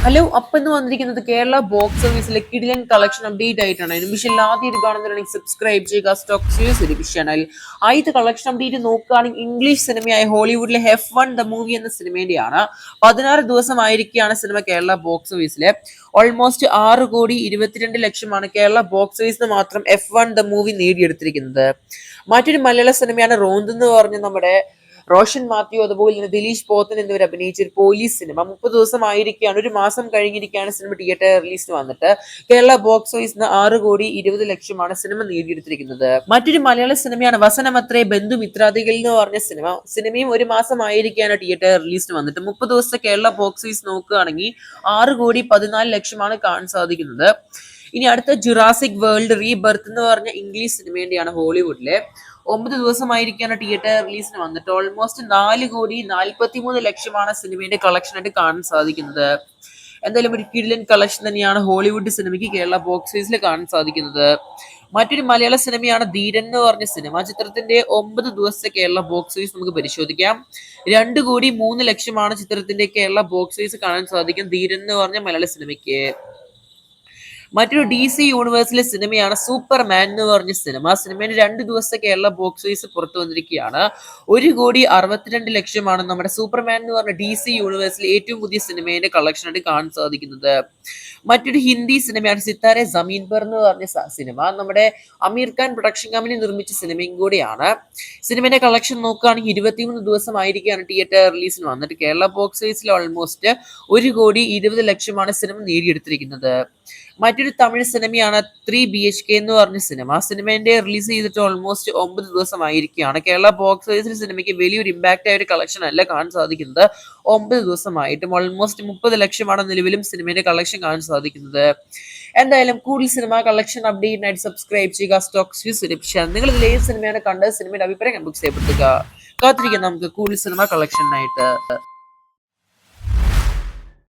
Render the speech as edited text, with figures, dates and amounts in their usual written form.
Hello, അപ്പം ഇന്ന് വന്നിരിക്കുന്നത് കേരള ബോക്സ് ഓഫീസിലെ കിടിലൻ കളക്ഷൻ അപ്ഡേറ്റ് ആയിട്ടാണ്. നിമിഷം ആദ്യമായിട്ട് കാണുന്നുണ്ടെങ്കിൽ സബ്സ്ക്രൈബ് ചെയ്യുക. Stock series channel. ആദ്യത്തെ കളക്ഷൻ അപ്ഡേറ്റ് നോക്കുകയാണെങ്കിൽ ഇംഗ്ലീഷ് സിനിമയായ ഹോളിവുഡിലെ F1 ദ മൂവി എന്ന സിനിമയുടെയാണ്. 16 ദിവസമായിരിക്കുകയാണ് സിനിമ കേരള ബോക്സ് ഓഫീസിലെ. ഓൾമോസ്റ്റ് 6,22,00,000 കേരള ബോക്സ് ഓഫീസിന് മാത്രം F1 ദ മൂവി നേടിയെടുത്തിരിക്കുന്നത്. മറ്റൊരു മലയാള സിനിമയാണ് റോന്ത് എന്ന് പറഞ്ഞ നമ്മുടെ റോഷൻ മാത്യു അതുപോലെ തന്നെ ദിലീഷ് പോത്തൻ എന്നിവർ അഭിനയിച്ച ഒരു പോലീസ് സിനിമ 30 ദിവസമായിരിക്കുകയാണ്, ഒരു മാസം കഴിഞ്ഞിരിക്കുകയാണ് സിനിമ തിയേറ്റർ റിലീസ് വന്നിട്ട്. കേരള ബോക്സ് ഓഫീസിന് 6,20,00,000 സിനിമ നേടിയെടുത്തിരിക്കുന്നത്. മറ്റൊരു മലയാള സിനിമയാണ് വസനമത്രേ ബന്ധുമിത്രാദികൾ എന്ന് പറഞ്ഞ സിനിമയും ഒരു മാസമായിരിക്കുകയാണ് തിയേറ്റർ റിലീസ് വന്നിട്ട്. 30 ദിവസത്തെ കേരള ബോക്സ് ഓഫീസ് നോക്കുകയാണെങ്കിൽ 6,14,00,000 കാണാൻ സാധിക്കുന്നത്. ഇനി അടുത്ത ജുറാസിക് വേൾഡ് റീബർത്ത് എന്ന് പറഞ്ഞ ഇംഗ്ലീഷ് സിനിമേന്റെയാണ് ഹോളിവുഡിലെ. 9 ദിവസമായിരിക്കാണ് തിയേറ്റർ റിലീസിന് വന്നിട്ട്. ഓൾമോസ്റ്റ് 4,43,00,000 സിനിമയുടെ കളക്ഷൻ ആയിട്ട് കാണാൻ സാധിക്കുന്നത്. എന്തായാലും ഒരു കിടിലൻ കളക്ഷൻ തന്നെയാണ് ഹോളിവുഡ് സിനിമയ്ക്ക് കേരള ബോക്സ് ഓഫീസിൽ കാണാൻ സാധിക്കുന്നത്. മറ്റൊരു മലയാള സിനിമയാണ് ധീരൻ എന്ന് പറഞ്ഞ സിനിമ. ചിത്രത്തിന്റെ 9 ദിവസത്തെ കേരള ബോക്സ് ഓഫീസ് നമുക്ക് പരിശോധിക്കാം. 2,03,00,000 ചിത്രത്തിന്റെ കേരള ബോക്സ് ഓഫീസ് കാണാൻ സാധിക്കും ധീരൻ എന്ന് പറഞ്ഞ മലയാള സിനിമയ്ക്ക്. മറ്റൊരു DC യൂണിവേഴ്സിലെ സിനിമയാണ് സൂപ്പർമാൻ എന്ന് പറഞ്ഞ സിനിമ. സിനിമയുടെ 2 ദിവസത്തെ കേരള ബോക്സ് ഓഫീസ് പുറത്തു വന്നിരിക്കുകയാണ്. 1,62,00,000 നമ്മുടെ സൂപ്പർമാൻ എന്ന് പറഞ്ഞ DC യൂണിവേഴ്സിലെ ഏറ്റവും പുതിയ സിനിമയുടെ കളക്ഷൻ ആയിട്ട് കാണാൻ സാധിക്കുന്നത്. മറ്റൊരു ഹിന്ദി സിനിമയാണ് സിത്താരെ ജമീൻ പർ എന്ന് പറഞ്ഞ സിനിമ. നമ്മുടെ അമീർ ഖാൻ പ്രൊഡക്ഷൻ കമ്പനി നിർമ്മിച്ച സിനിമയും കൂടിയാണ്. സിനിമയുടെ കളക്ഷൻ നോക്കുകയാണെങ്കിൽ 23 ദിവസമായിരിക്കുകയാണ് തിയേറ്റർ റിലീസിന് വന്നിട്ട്. കേരള ബോക്സ് ഓഫീസിൽ ഓൾമോസ്റ്റ് 1,20,00,000 സിനിമ നേടിയെടുത്തിരിക്കുന്നത്. മറ്റൊരു തമിഴ് സിനിമയാണ് 3 BHK എന്ന് പറഞ്ഞ സിനിമ. സിനിമേന്റെ റിലീസ് ചെയ്തിട്ട് ഓൾമോസ്റ്റ് 9 ദിവസമായിരിക്കുകയാണ്. കേരള ബോക്സ് ഓഫീസിൽ സിനിമയ്ക്ക് വലിയൊരു ഇമ്പാക്റ്റ് ആയ ഒരു കളക്ഷൻ അല്ല കാണാൻ സാധിക്കുന്നത്. 9 ദിവസമായിട്ടും ഓൾമോസ്റ്റ് 30,00,000 നിലവിലും സിനിമയുടെ കളക്ഷൻ കാണാൻ സാധിക്കുന്നത്. എന്തായാലും കൂടുതൽ സിനിമ കളക്ഷൻ അപ്ഡേറ്റിനായിട്ട് സബ്സ്ക്രൈബ് ചെയ്യുക. സ്റ്റോക്ക് സുരക്ഷ. നിങ്ങൾ ഇതിൽ ഏത് സിനിമയാണ് കണ്ടത്? സിനിമയുടെ അഭിപ്രായം കമന്റ് ബോക്സിൽ രേഖപ്പെടുത്തുക. കാത്തിരിക്കാം നമുക്ക് കൂടുതൽ സിനിമ കളക്ഷനായിട്ട്.